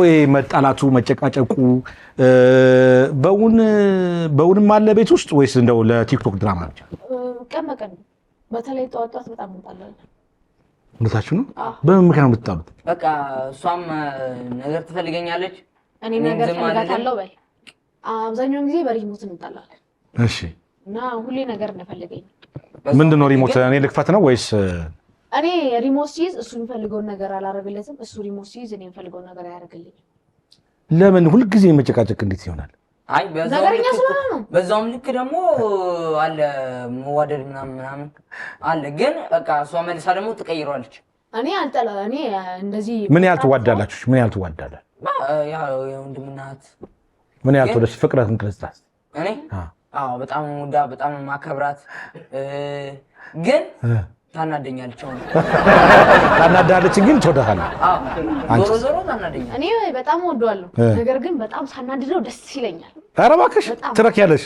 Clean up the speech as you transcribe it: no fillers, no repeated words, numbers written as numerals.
እንደው መጣላቱ መጨቃጨቁ በውንም አለ ቤት ውስጥ ወይስ እንደው ለቲክቶክ ድራማ ብቻ? ቀን በቀን በተለይ ጠዋት በጣም እንጣላለን። እውነታችሁ ነው? በምን ምክንያት ነው የምትጣሉት? በቃ እሷም ነገር ትፈልገኛለች፣ እኔ ነገር ፈልጋታለሁ በል። አብዛኛውን ጊዜ በሪሞት እንጣላለን። እሺ። እና ሁሌ ነገር እንደፈልገኝ ምንድነው ሪሞት እኔ ልክፈት ነው ወይስ እኔ ሪሞት ሲይዝ እሱ የሚፈልገውን ነገር አላረግለትም፣ እሱ ሪሞት ሲይዝ እኔ የሚፈልገውን ነገር አያረግልኝም። ለምን ሁልጊዜ መጨቃጨቅ እንዴት ይሆናል? አይ በዛውም ልክ ደግሞ አለ መዋደድ ምናምን አለ። ግን በቃ እሷ መልሳ ደግሞ ትቀይሯለች። እኔ እንደዚህ ምን ያህል ትዋዳላችሁ? ምን ያህል ትዋዳላችሁ? ያው የወንድምናት ምን ያህል ወደስ ፍቅራትን ክርስታስ እኔ በጣም ወዳ በጣም ማከብራት ግን ታናደኛለች። ታናዳለች ግን ትወዳታለች። ዞሮ ታናደኛለች። እኔ በጣም ወደዋለሁ፣ ነገር ግን በጣም ሳናድደው ደስ ይለኛል። ኧረ እባክሽ ትረኪያለሽ።